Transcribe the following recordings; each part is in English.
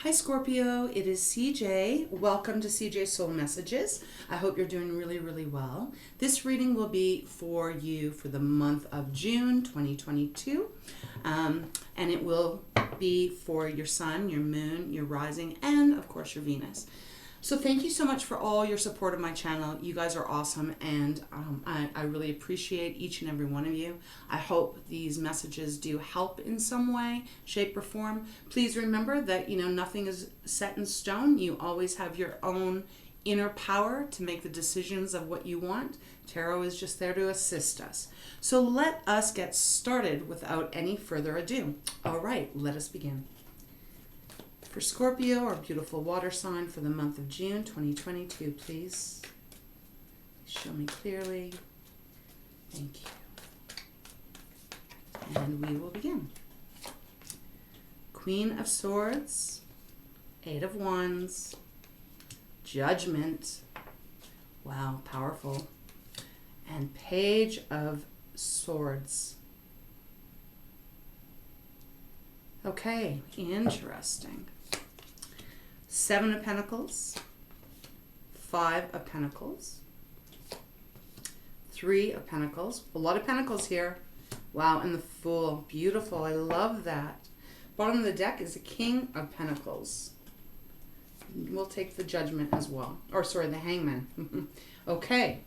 Hi Scorpio, it is CJ. Welcome to CJ Soul Messages. I hope you're doing really, really well. This reading will be for you for the month of June 2022. And it will be for your sun, your moon, your rising, and of course your Venus. So thank you so much for all your support of my channel. You guys are awesome, and I really appreciate each and every one of you. I hope these messages do help in some way, shape, or form. Please remember that, nothing is set in stone. You always have your own inner power to make the decisions of what you want. Tarot is just there to assist us. So let us get started without any further ado. All right, let us begin. For Scorpio, our beautiful water sign for the month of June 2022, please. Show me clearly. Thank you. And we will begin. Queen of Swords, Eight of Wands, Judgment. Wow, powerful. And Page of Swords. Okay, interesting. Seven of Pentacles, Five of Pentacles, Three of Pentacles. A lot of Pentacles here. Wow, and the Fool. Beautiful. I love that. Bottom of the deck is the King of Pentacles. We'll take the Judgment as well. Or, sorry, the Hangman. Okay.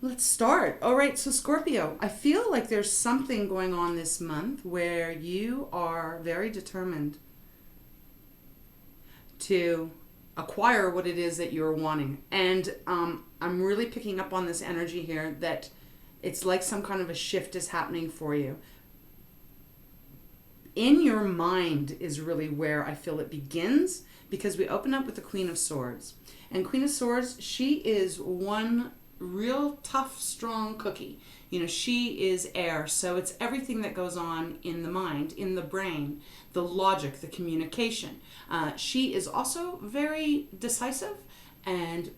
Let's start. All right, so Scorpio, I feel like there's something going on this month where you are very determined to acquire what it is that you're wanting. And I'm really picking up on this energy here that it's like some kind of a shift is happening for you. In your mind is really where I feel it begins, because we open up with the Queen of Swords. And Queen of Swords, she is one real tough, strong cookie. She is air, so it's everything that goes on in the mind, in the brain, the logic, the communication. She is also very decisive, and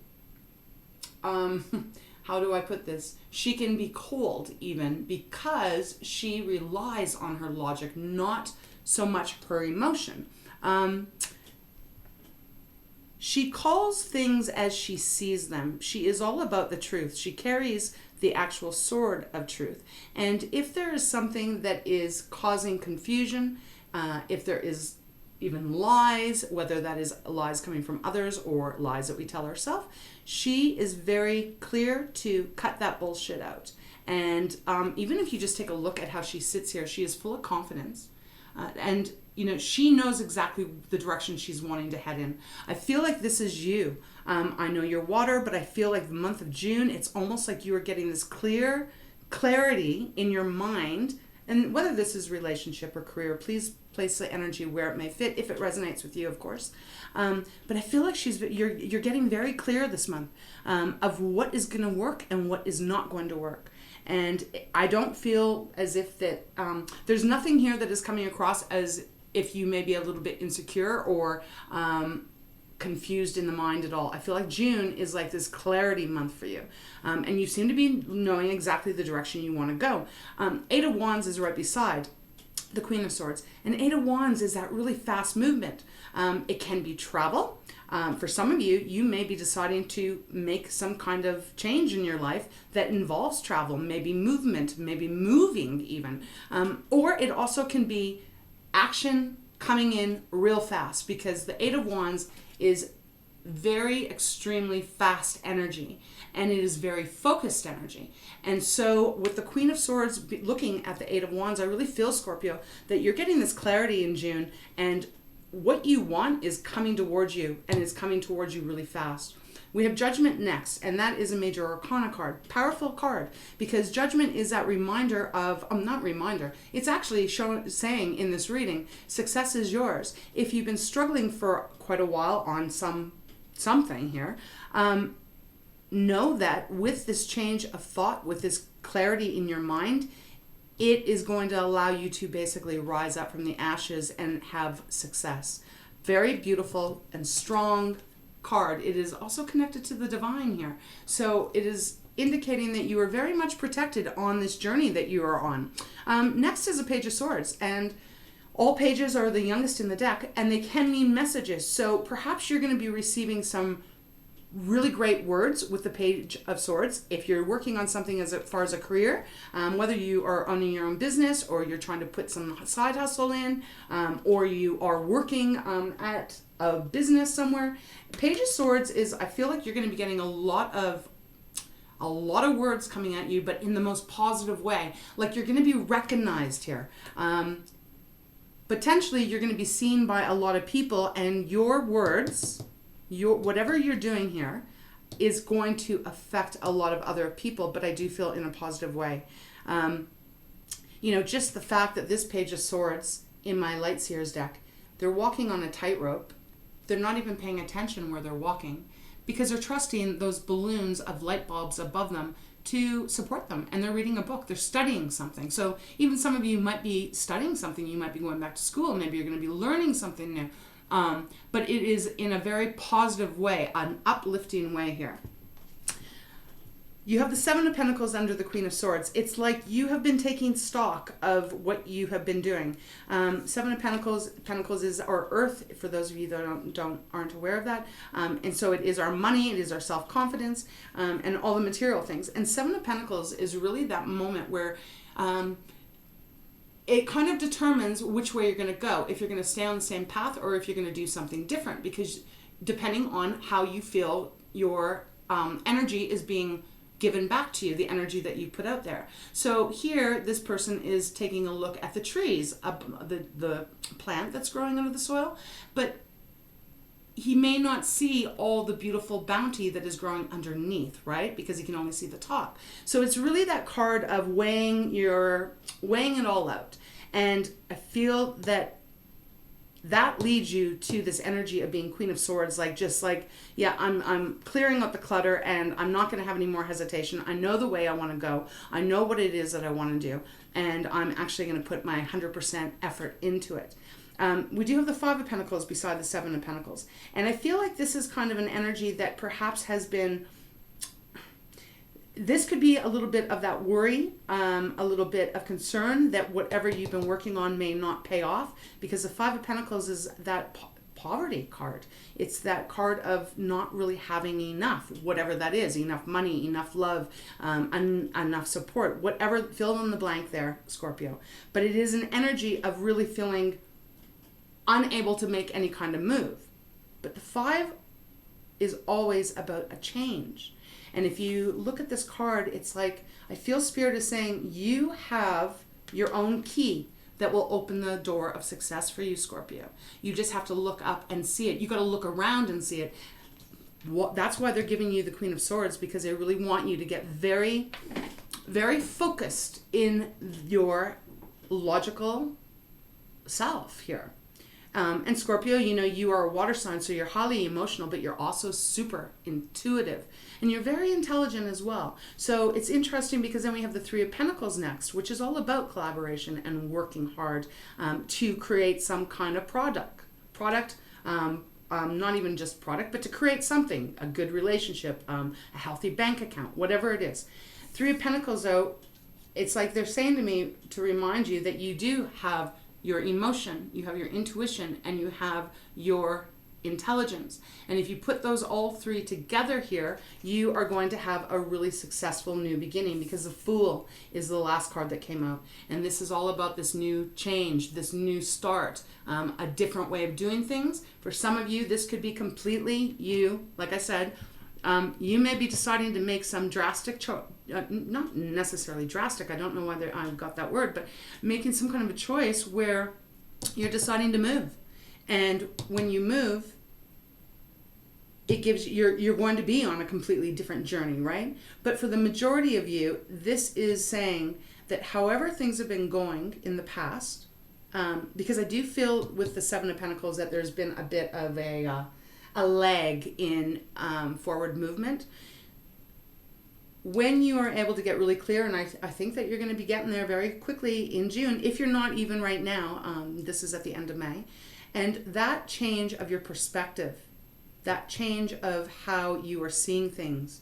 how do I put this? She can be cold even, because she relies on her logic, not so much her emotion. She calls things as she sees them. She is all about the truth. She carries the actual sword of truth. And if there is something that is causing confusion, if there is even lies, whether that is lies coming from others or lies that we tell ourselves, she is very clear to cut that bullshit out. And even if you just take a look at how she sits here, she is full of confidence. And she knows exactly the direction she's wanting to head in. I feel like this is you. I know you're water, but I feel like the month of June, it's almost like you are getting this clarity in your mind. And whether this is relationship or career, please place the energy where it may fit, if it resonates with you, of course. But I feel like you're getting very clear this month of what is going to work and what is not going to work. And I don't feel as if that there's nothing here that is coming across as if you may be a little bit insecure or confused in the mind at all. I feel like June is like this clarity month for you. And you seem to be knowing exactly the direction you want to go. Eight of Wands is right beside the Queen of Swords. And Eight of Wands is that really fast movement. It can be travel. For some of you, you may be deciding to make some kind of change in your life that involves travel, maybe movement, maybe moving even. Or it also can be action coming in real fast, because the Eight of Wands is very extremely fast energy, and it is very focused energy. And so with the Queen of Swords looking at the Eight of Wands, I really feel, Scorpio, that you're getting this clarity in June, and what you want is coming towards you, and it's coming towards you really fast. We have Judgment next, and that is a major arcana card. Powerful card, because Judgment is that reminder of, not reminder, it's actually saying in this reading, success is yours. If you've been struggling for quite a while on something here, know that with this change of thought, with this clarity in your mind, it is going to allow you to basically rise up from the ashes and have success. Very beautiful and strong card. It is also connected to the divine here. So it is indicating that you are very much protected on this journey that you are on. Next is a Page of Swords. And All pages are the youngest in the deck, and they can mean messages. So perhaps you're going to be receiving some really great words with the Page of Swords. If you're working on something as far as a career, whether you are owning your own business or you're trying to put some side hustle in, or you are working at a business somewhere, Page of Swords is, I feel like you're going to be getting a lot of words coming at you, but in the most positive way. Like you're going to be recognized here. Potentially you're going to be seen by a lot of people, and your words, whatever you're doing here, is going to affect a lot of other people, but I do feel in a positive way. Just the fact that this Page of Swords in my Light Seers deck, they're walking on a tightrope. They're not even paying attention where they're walking because they're trusting those balloons of light bulbs above them to support them, and they're reading a book, they're studying something. So even some of you might be studying something, you might be going back to school, maybe you're going to be learning something new, but it is in a very positive way, an uplifting way here. You have the Seven of Pentacles under the Queen of Swords. It's like you have been taking stock of what you have been doing. Seven of Pentacles is our earth, for those of you that aren't aware of that. And so it is our money, it is our self-confidence, and all the material things. And Seven of Pentacles is really that moment where it kind of determines which way you're going to go. If you're going to stay on the same path or if you're going to do something different, because depending on how you feel your energy is being given back to you, the energy that you put out there. So here, this person is taking a look at the trees, the plant that's growing under the soil, but he may not see all the beautiful bounty that is growing underneath, right? Because he can only see the top. So it's really that card of weighing it all out. And I feel that leads you to this energy of being Queen of Swords, yeah, I'm clearing up the clutter, and I'm not going to have any more hesitation. I know the way I want to go. I know what it is that I want to do, and I'm actually going to put my 100% effort into it. We do have the Five of Pentacles beside the Seven of Pentacles, and I feel like this is kind of an energy that perhaps has been, this could be a little bit of that worry, a little bit of concern that whatever you've been working on may not pay off, because the Five of Pentacles is that poverty card. It's that card of not really having enough, whatever that is, enough money, enough love, enough support, whatever, fill in the blank there, Scorpio. But it is an energy of really feeling unable to make any kind of move. But the Five is always about a change. And if you look at this card, it's like, I feel Spirit is saying you have your own key that will open the door of success for you, Scorpio. You just have to look up and see it. You got to look around and see it. That's why they're giving you the Queen of Swords, because they really want you to get very, very focused in your logical self here. And Scorpio, you are a water sign, so you're highly emotional, but you're also super intuitive. And you're very intelligent as well. So it's interesting because then we have the Three of Pentacles next, which is all about collaboration and working hard to create some kind of product, not even just product, but to create something, a good relationship, a healthy bank account, whatever it is. Three of Pentacles, though, it's like they're saying to me to remind you that you do have your emotion, you have your intuition, and you have your intelligence. And if you put those all three together here, you are going to have a really successful new beginning, because the Fool is the last card that came out. And this is all about this new change, this new start, a different way of doing things. For some of you, this could be completely you. Like I said, you may be deciding to make some drastic not necessarily drastic, I don't know whether I got that word, but making some kind of a choice where you're deciding to move. And when you move, it gives you're going to be on a completely different journey, right? But for the majority of you, this is saying that however things have been going in the past, because I do feel with the Seven of Pentacles that there's been a bit of a lag in forward movement. When you are able to get really clear, and I think that you're going to be getting there very quickly in June, if you're not even right now, this is at the end of May, and that change of your perspective, that change of how you are seeing things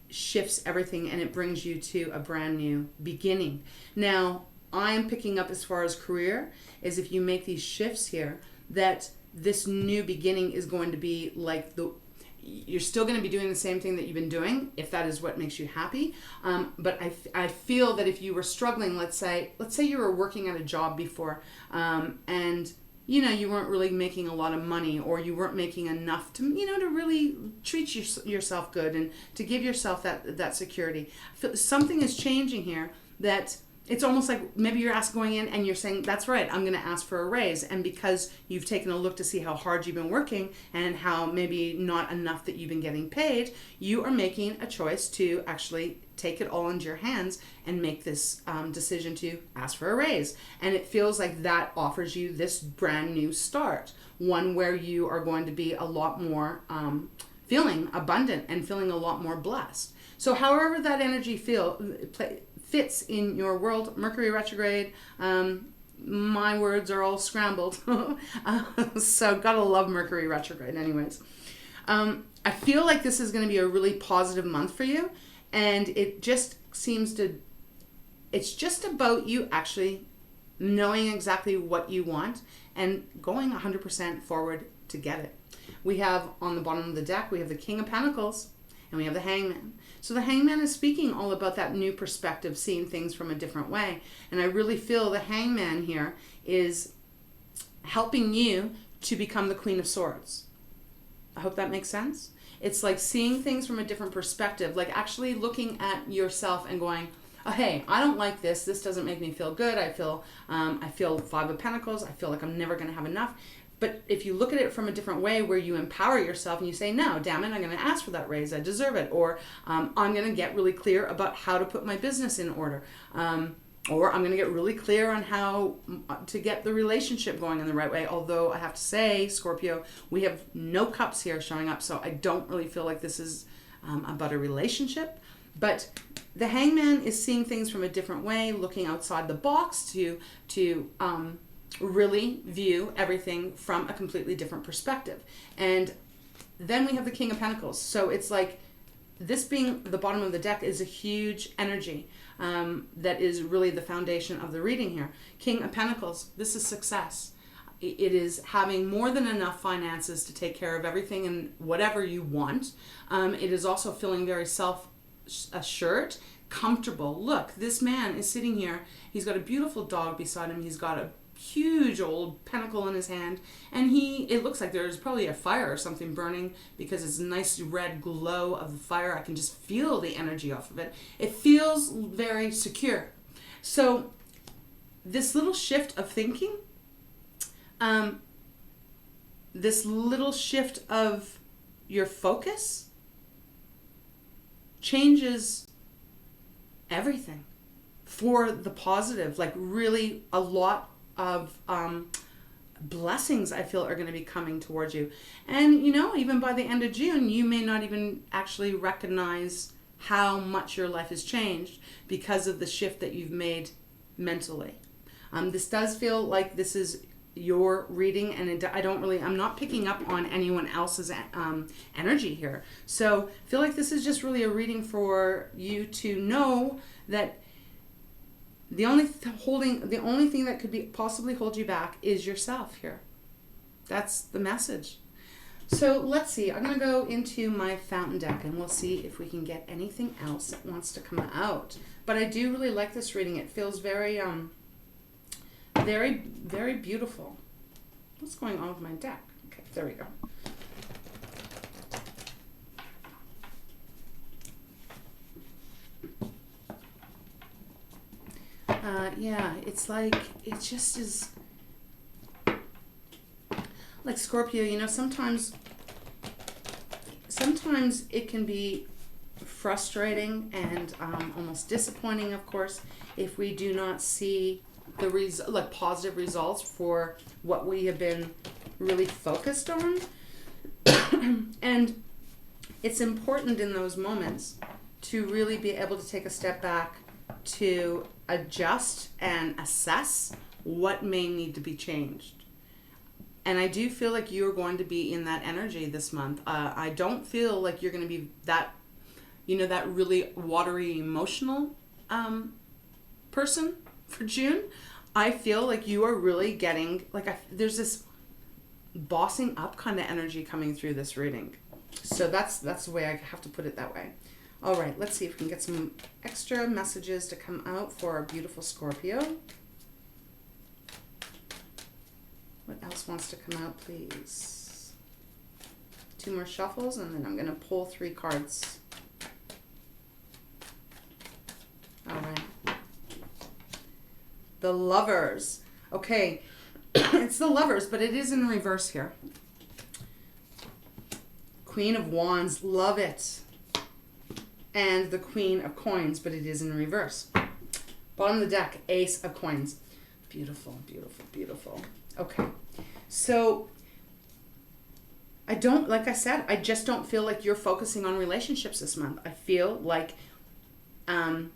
shifts everything, and it brings you to a brand new beginning. Now, I'm picking up as far as career is if you make these shifts here, that this new beginning is going to be like you're still going to be doing the same thing that you've been doing, if that is what makes you happy. But I feel that if you were struggling, let's say you were working at a job before, and you weren't really making a lot of money, or you weren't making enough to, to really treat yourself good and to give yourself that security. Something is changing here, that it's almost like maybe you're going in and you're saying, that's right, I'm going to ask for a raise. And because you've taken a look to see how hard you've been working and how maybe not enough that you've been getting paid, you are making a choice to actually take it all into your hands and make this decision to ask for a raise. And it feels like that offers you this brand new start, one where you are going to be a lot more feeling abundant and feeling a lot more blessed. So however that energy fits in your world, Mercury retrograde, my words are all scrambled. So gotta love Mercury retrograde anyways. I feel like this is going to be a really positive month for you, and it just seems to, it's just about you actually knowing exactly what you want and going 100% forward to get it. We have on the bottom of the deck, we have the King of Pentacles and we have the Hangman. So the Hangman is speaking all about that new perspective, seeing things from a different way. And I really feel the Hangman here is helping you to become the Queen of Swords. I hope that makes sense. It's like seeing things from a different perspective, like actually looking at yourself and going, oh, hey, I don't like this. This doesn't make me feel good. I feel Five of Pentacles. I feel like I'm never going to have enough. But if you look at it from a different way, where you empower yourself and you say, no, damn it, I'm going to ask for that raise. I deserve it. Or I'm going to get really clear about how to put my business in order. Or I'm going to get really clear on how to get the relationship going in the right way. Although I have to say, Scorpio, we have no cups here showing up. So I don't really feel like this is about a relationship. But the Hangman is seeing things from a different way, looking outside the box to really view everything from a completely different perspective. And then we have the King of Pentacles. So it's like this being the bottom of the deck is a huge energy that is really the foundation of the reading here. King of Pentacles, this is success. It is having more than enough finances to take care of everything and whatever you want. It is also feeling very self-assured, comfortable. Look, this man is sitting here. He's got a beautiful dog beside him. He's got a huge old pentacle in his hand, and it looks like there's probably a fire or something burning, because it's a nice red glow of the fire. I can just feel the energy off of it. It feels very secure. So this little shift of thinking, this little shift of your focus changes everything for the positive. Like really a lot of blessings I feel are going to be coming towards you. And even by the end of June, you may not even actually recognize how much your life has changed because of the shift that you've made mentally. This does feel like this is your reading, and I'm not picking up on anyone else's energy here. So I feel like this is just really a reading for you to know that the only thing that could possibly hold you back is yourself here. That's the message. So let's see. I'm going to go into my fountain deck and we'll see if we can get anything else that wants to come out. But I do really like this reading. It feels very, very, very beautiful. What's going on with my deck? Okay, there we go. Yeah, it's like, it just is like Scorpio, sometimes it can be frustrating and almost disappointing, of course, if we do not see the positive results for what we have been really focused on. And it's important in those moments to really be able to take a step back to adjust and assess what may need to be changed. And I do feel like you're going to be in that energy this month. I don't feel like you're going to be that, that really watery emotional person for June, I feel like you are really getting, like, there's this bossing up kind of energy coming through this reading. So that's the way I have to put it that way. All right, let's see if we can get some extra messages to come out for our beautiful Scorpio. What else wants to come out, please? 2 more shuffles, and then I'm going to pull 3 cards. All right. The Lovers. Okay, it's the Lovers, but it is in reverse here. Queen of Wands, love it. And the Queen of Coins, but it is in reverse. Bottom of the deck, Ace of Coins. Beautiful, beautiful, beautiful. Okay, so I don't, like I said, I just don't feel like you're focusing on relationships this month. I feel like, I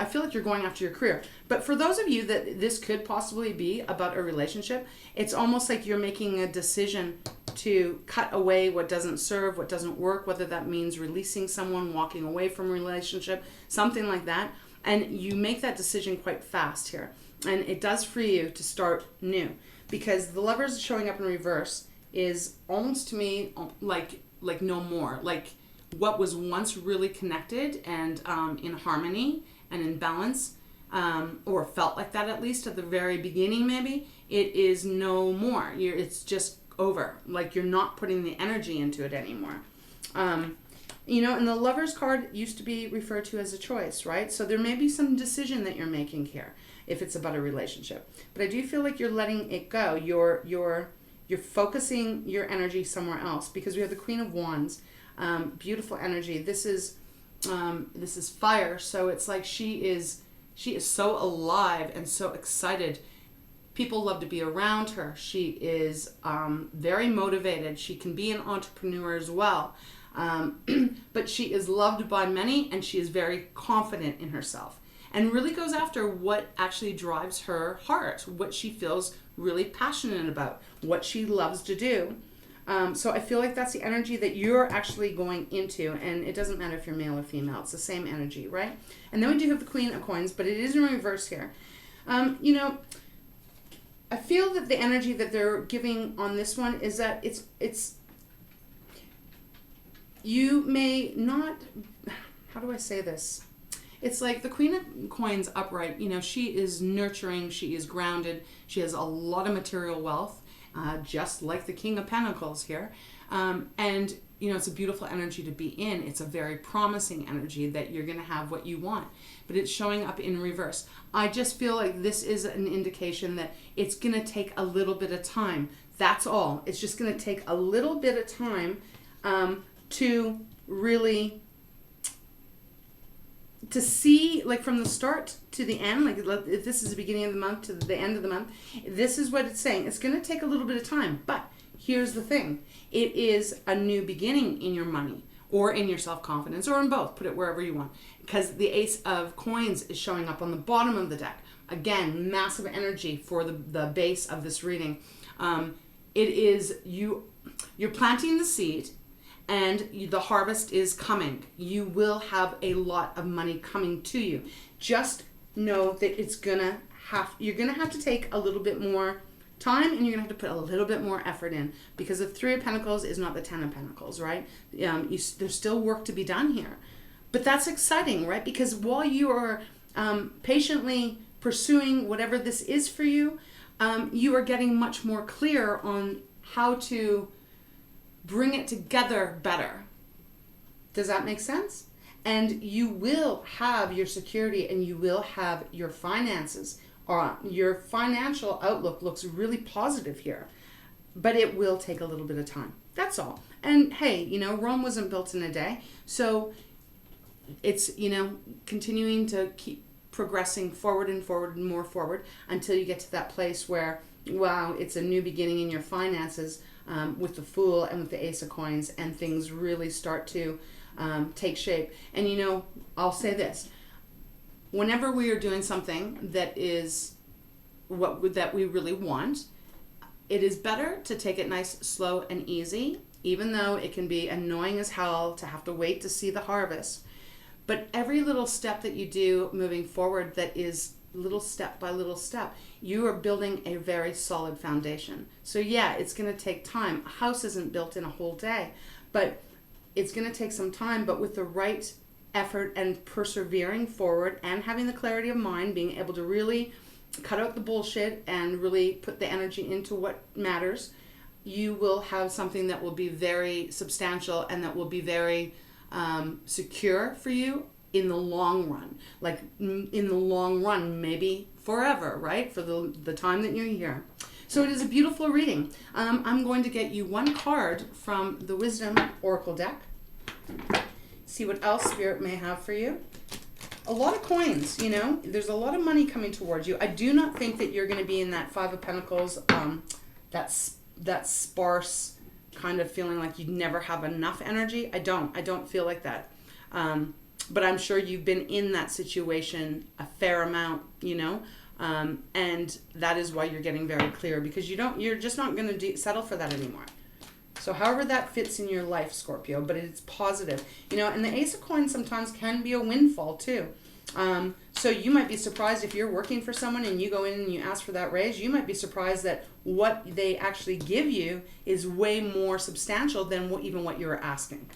feel like you're going after your career. But for those of you that this could possibly be about a relationship, it's almost like you're making a decision to cut away what doesn't serve, what doesn't work, whether that means releasing someone, walking away from a relationship, something like that. And you make that decision quite fast here. And it does free you to start new. Because the Lovers showing up in reverse is almost to me like no more. Like what was once really connected and in harmony and in balance, or felt like that at least at the very beginning maybe, it is no more. It's just over. Like you're not putting the energy into it anymore. You know, and the Lovers card used to be referred to as a choice, right? So there may be some decision that you're making here if it's about a relationship. But I do feel like you're letting it go. You're focusing your energy somewhere else, because we have the Queen of Wands. Beautiful energy. This is fire, so it's like she is so alive and so excited. People love to be around her. She is very motivated. She can be an entrepreneur as well. But she is loved by many, and she is very confident in herself and really goes after what actually drives her heart, what she feels really passionate about, what she loves to do. So I feel like that's the energy that you're actually going into, and it doesn't matter if you're male or female. It's the same energy, right? And then we do have the Queen of Coins, but it is in reverse here. You know, I feel that the energy that they're giving on this one is that it's you may not, how do I say this? It's like the Queen of Coins upright, you know, she is nurturing, she is grounded, she has a lot of material wealth, just like the King of Pentacles here. And, you know, it's a beautiful energy to be in. It's a very promising energy that you're going to have what you want. But it's showing up in reverse. I just feel like this is an indication that it's going to take a little bit of time. That's all. It's just going to take a little bit of time to really, to see, like from the start to the end, like if this is the beginning of the month to the end of the month, this is what it's saying. It's going to take a little bit of time, but here's the thing. It is a new beginning in your money or in your self-confidence or in both. Put it wherever you want. Because the Ace of Coins is showing up on the bottom of the deck. Again, massive energy for the base of this reading. It is you're planting the seed, and the harvest is coming. You will have a lot of money coming to you. Just know that you're gonna have to take a little bit more time, and you're gonna have to put a little bit more effort in, because the Three of Pentacles is not the Ten of Pentacles, right? There's still work to be done here. But that's exciting, right? Because while you are patiently pursuing whatever this is for you, you are getting much more clear on how to bring it together better. Does that make sense? And you will have your security, and you will have your finances. Your financial outlook looks really positive here, but it will take a little bit of time. That's all. And hey, you know, Rome wasn't built in a day. So it's, you know, continuing to keep progressing forward and forward and more forward until you get to that place where, wow, it's a new beginning in your finances, with the Fool and with the Ace of Coins, and things really start to take shape. And you know, I'll say this. Whenever we are doing something that is that we really want, it is better to take it nice, slow, and easy, even though it can be annoying as hell to have to wait to see the harvest. But every little step that you do moving forward, that is little step by little step, you are building a very solid foundation. So yeah, it's going to take time. A house isn't built in a whole day, but it's going to take some time. But with the right effort and persevering forward and having the clarity of mind, being able to really cut out the bullshit and really put the energy into what matters, you will have something that will be very substantial and that will be very secure for you in the long run. Like in the long run, maybe forever, right? For the time that you're here. So it is a beautiful reading. I'm going to get you one card from the Wisdom Oracle deck. See what else Spirit may have for you. A lot of coins, you know. There's a lot of money coming towards you. I do not think that you're going to be in that Five of Pentacles, that sparse kind of feeling like you never have enough energy. I don't feel like that. But I'm sure you've been in that situation a fair amount, you know. And that is why you're getting very clear, because you're just not going to settle for that anymore. So however that fits in your life, Scorpio, but it's positive, you know. And the Ace of Coins sometimes can be a windfall too. So you might be surprised if you're working for someone and you go in and you ask for that raise. You might be surprised that what they actually give you is way more substantial than even what you were asking.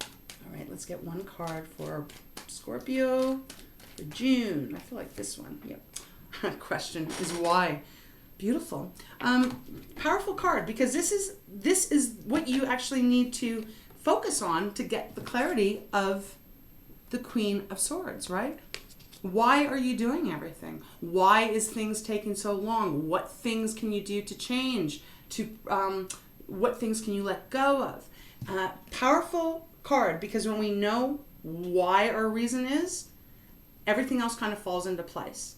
All right, let's get one card for Scorpio for June. I feel like this one. Yep. Question is why. Beautiful. Powerful card, because this is what you actually need to focus on to get the clarity of the Queen of Swords, right? Why are you doing everything? Why is things taking so long? What things can you do to change? What things can you let go of? Powerful card, because when we know why our reason is, everything else kind of falls into place.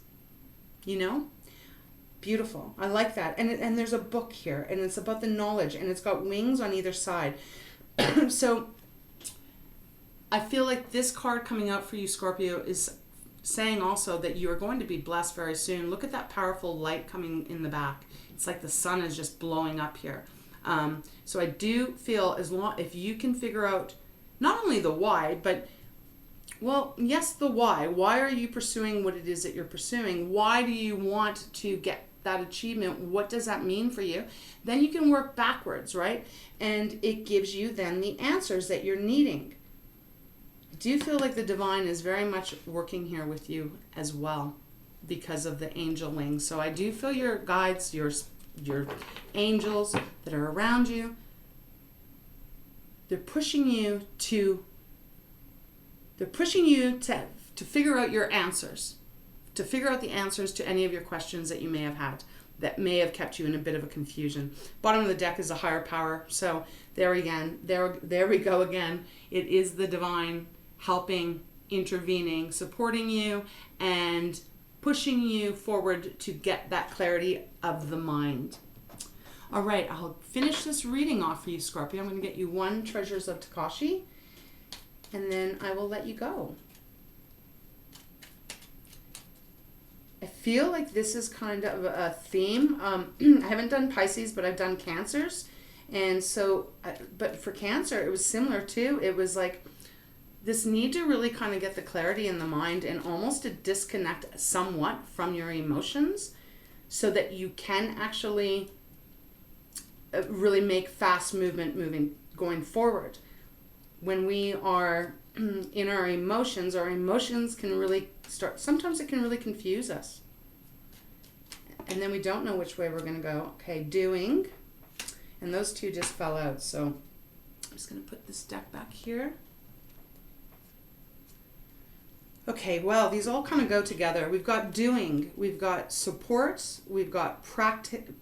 You know? Beautiful. I like that. And there's a book here, and it's about the knowledge, and it's got wings on either side. So I feel like this card coming out for you, Scorpio, is saying also that you are going to be blessed very soon. Look at that powerful light coming in the back. It's like the sun is just blowing up here. So I do feel if you can figure out not only the why, but, well, yes, the why. Why are you pursuing what it is that you're pursuing? Why do you want to get that achievement? What does that mean for you? Then you can work backwards, right? And it gives you then the answers that you're needing. I do feel like the divine is very much working here with you as well because of the angel wings. So I do feel your guides, your angels that are around you, they're pushing you to figure out your answers, to figure out the answers to any of your questions that you may have had that may have kept you in a bit of a confusion. Bottom of the deck is a higher power. So there we go again. It is the divine helping, intervening, supporting you, and pushing you forward to get that clarity of the mind. All right, I'll finish this reading off for you, Scorpio. I'm going to get you one Treasures of Tikashi, and then I will let you go. I feel like this is kind of a theme. I haven't done Pisces, but I've done Cancers. And so, but for Cancer, it was similar too. It was like this need to really kind of get the clarity in the mind and almost to disconnect somewhat from your emotions so that you can actually really make fast movement going forward. When we are in our emotions can really sometimes it can really confuse us. And then we don't know which way we're going to go. Okay, doing. And those two just fell out. So I'm just going to put this deck back here. Okay, well, these all kind of go together. We've got doing, we've got support, we've got practicality.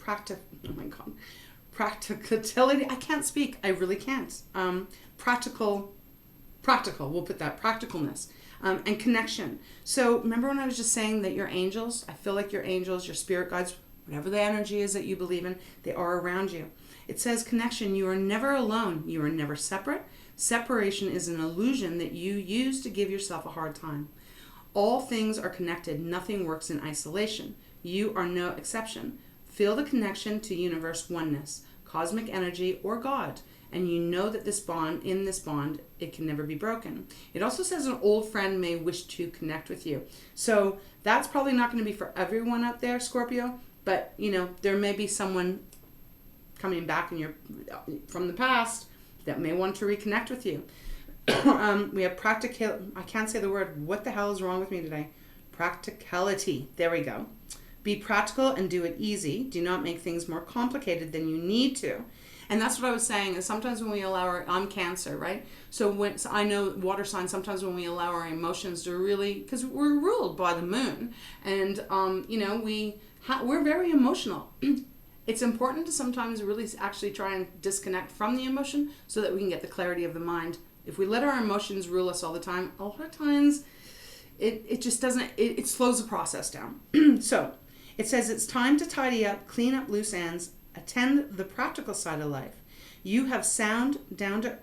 I can't speak. I really can't. Practical, we'll put that, practicalness, and connection. So remember when I was just saying that your angels, I feel like your angels, your spirit guides, whatever the energy is that you believe in, they are around you. It says connection. You are never alone. You are never separate. Separation is an illusion that you use to give yourself a hard time. All things are connected. Nothing works in isolation. You are no exception. Feel the connection to universe oneness, cosmic energy, or God, and you know that this bond, it can never be broken. It also says an old friend may wish to connect with you. So that's probably not going to be for everyone out there, Scorpio, but you know, there may be someone coming back from the past that may want to reconnect with you. We have I can't say the word. What the hell is wrong with me today? Practicality. There we go. Be practical and do it easy. Do not make things more complicated than you need to. And that's what I was saying, is sometimes when we allow I'm Cancer, right? So I know water signs, sometimes when we allow our emotions to really, because we're ruled by the moon, and you know, we're very emotional. It's important to sometimes really actually try and disconnect from the emotion so that we can get the clarity of the mind. If we let our emotions rule us all the time, a lot of times it just doesn't, it slows the process down. So it says it's time to tidy up, clean up loose ends, attend the practical side of life. You have sound, down to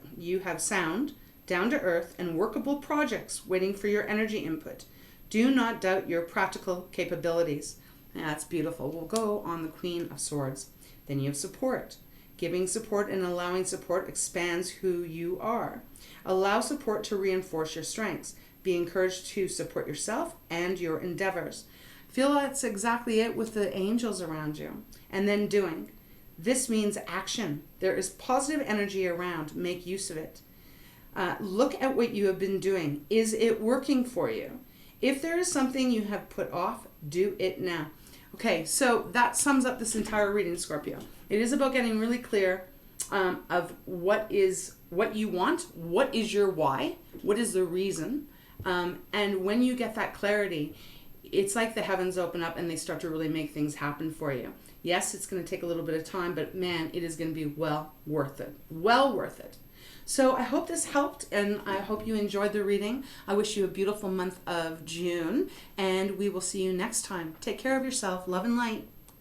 earth and workable projects waiting for your energy input. Do not doubt your practical capabilities. That's beautiful. We'll go on the Queen of Swords. Then you have support. Giving support and allowing support expands who you are. Allow support to reinforce your strengths. Be encouraged to support yourself and your endeavors. Feel that's exactly it with the angels around you. And then doing. This means action. There is positive energy around. Make use of it. Look at what you have been doing. Is it working for you? If there is something you have put off, do it now. Okay, so that sums up this entire reading, Scorpio. It is about getting really clear of what you want, what is your why, what is the reason, and when you get that clarity, it's like the heavens open up and they start to really make things happen for you. Yes, it's going to take a little bit of time, but man, it is going to be well worth it. Well worth it. So I hope this helped, and I hope you enjoyed the reading. I wish you a beautiful month of June, and we will see you next time. Take care of yourself. Love and light.